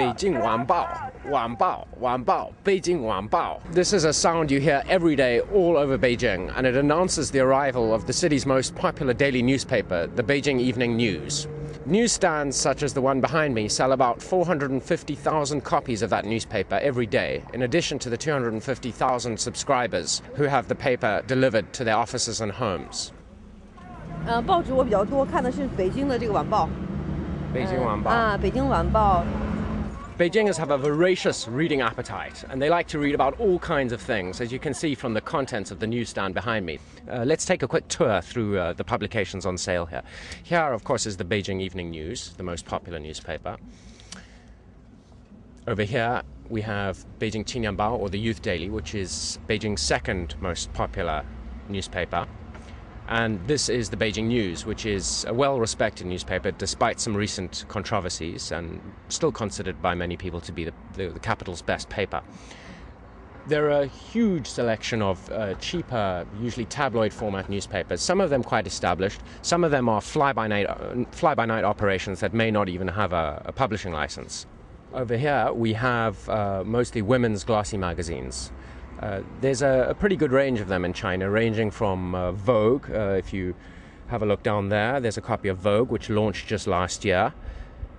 Beijing Wanbao, Wanbao, Wanbao, Beijing Wanbao. This is a sound you hear every day all over Beijing, and it announces the arrival of the city's most popular daily newspaper, the Beijing Evening News. Newsstands such as the one behind me sell about 450,000 copies of that newspaper every day, in addition to the 250,000 subscribers who have the paper delivered to their offices and homes. 报纸我比较多，看的是北京的这个晚报。北京晚报。北京晚报。Beijingers have a voracious reading appetite, and they like to read about all kinds of things, as you can see from the contents of the newsstand behind me. Let's take a quick tour through the publications on sale here. Here, of course, is the Beijing Evening News, the most popular newspaper. Over here, we have Beijing Qinyanbao, or the Youth Daily, which is Beijing's second most popular newspaper. And this is the Beijing News, which is a well-respected newspaper despite some recent controversies, and still considered by many people to be the capital's best paper. There are a huge selection of cheaper, usually tabloid format newspapers, some of them quite established, some of them are fly-by-night operations that may not even have a publishing license. Over here we have mostly women's glossy magazines. There's a pretty good range of them in China, ranging from Vogue. If you have a look down there, there's a copy of Vogue, which launched just last year,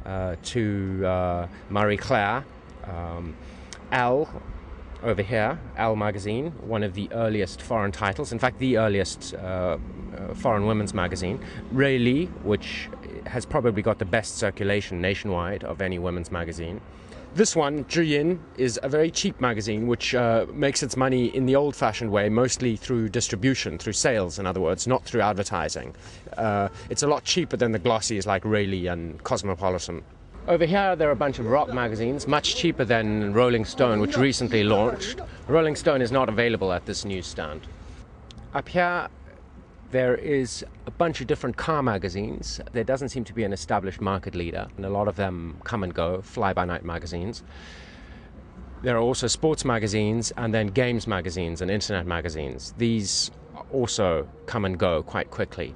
to Marie Claire, Elle, over here, Elle magazine, one of the earliest foreign titles, in fact the earliest foreign women's magazine, Rui Li, which has probably got the best circulation nationwide of any women's magazine. This one, Zhiyin, is a very cheap magazine which makes its money in the old-fashioned way, mostly through distribution, through sales, in other words, not through advertising. It's a lot cheaper than the glossies like Rayleigh and Cosmopolitan. Over here there are a bunch of rock magazines, much cheaper than Rolling Stone, which recently launched. Rolling Stone is not available at this newsstand. Up here there is a bunch of different car magazines. There doesn't seem to be an established market leader, and a lot of them come and go, fly-by-night magazines. There are also sports magazines, and then games magazines and internet magazines. These also come and go quite quickly.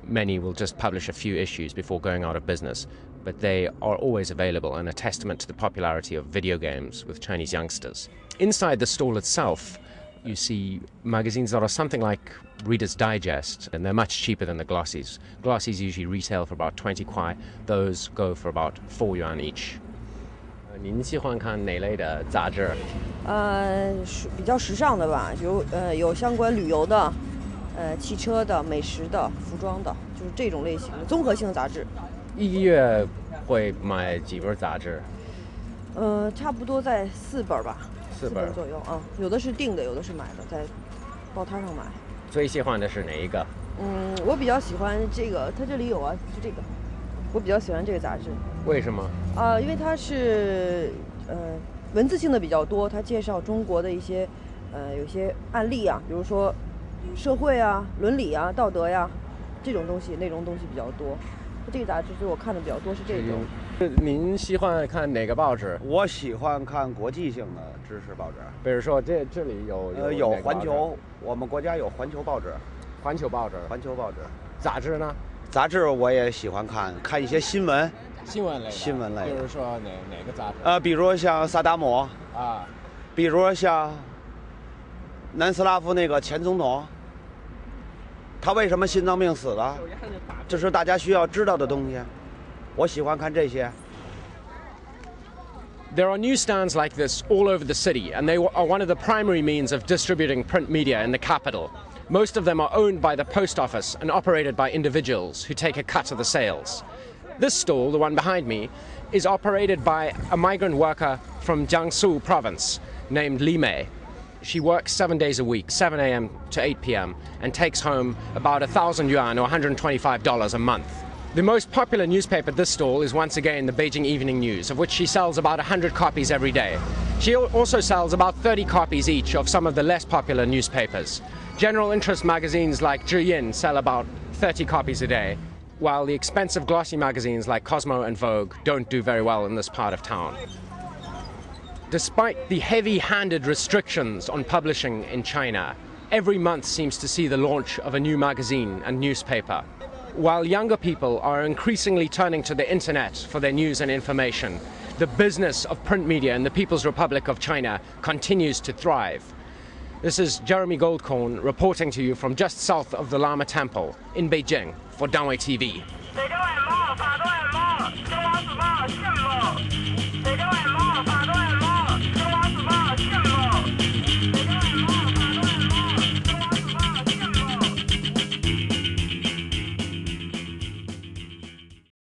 Many will just publish a few issues before going out of business, but they are always available, and a testament to the popularity of video games with Chinese youngsters. Inside the stall itself, you see magazines that are something like Reader's Digest, and they're much cheaper than the glossies. Glossies usually retail for about 20 kuai. Those go for about 4 yuan each. 您喜欢看哪类的杂志？比较时尚的吧，有相关旅游的，汽车的、美食的、服装的，就是这种类型的综合性的杂志。一个月会买几本杂志？差不多在4本吧。4本左右啊，有的是订的，有的是买的，在报摊上买。最喜欢的是哪一个？我比较喜欢这个，它这里有啊，就这个，我比较喜欢这个杂志。为什么？因为它是文字性的比较多，它介绍中国的一些有些案例啊，比如说社会啊、伦理啊、道德呀这种东西，内容东西比较多。这个杂志所以我看的比较多是这种。您喜欢看哪个报纸？我喜欢看国际性的知识报纸，比如说这里有环球，我们国家有环球报纸。环球报纸。环球报纸。杂志呢？杂志我也喜欢看一些新闻。新闻类。比如说哪个杂志？比如像萨达姆啊，比如像南斯拉夫那个前总统，他为什么心脏病死了？这是大家需要知道的东西。我喜欢看这些。There are newsstands like this all over the city, and they are one of the primary means of distributing print media in the capital. Most of them are owned by the post office and operated by individuals who take a cut of the sales. This stall, the one behind me, is operated by a migrant worker from Jiangsu province named Li Mei. She works 7 days a week, 7 a.m. to 8 p.m., and takes home about 1,000 yuan or $125 a month. The most popular newspaper at this stall is once again the Beijing Evening News, of which she sells about 100 copies every day. She also sells about 30 copies each of some of the less popular newspapers. General interest magazines like Zhiyin sell about 30 copies a day, while the expensive glossy magazines like Cosmo and Vogue don't do very well in this part of town. Despite the heavy-handed restrictions on publishing in China, every month seems to see the launch of a new magazine and newspaper. While younger people are increasingly turning to the internet for their news and information, the business of print media in the People's Republic of China continues to thrive. This is Jeremy Goldkorn reporting to you from just south of the Lama Temple in Beijing for Danwei TV.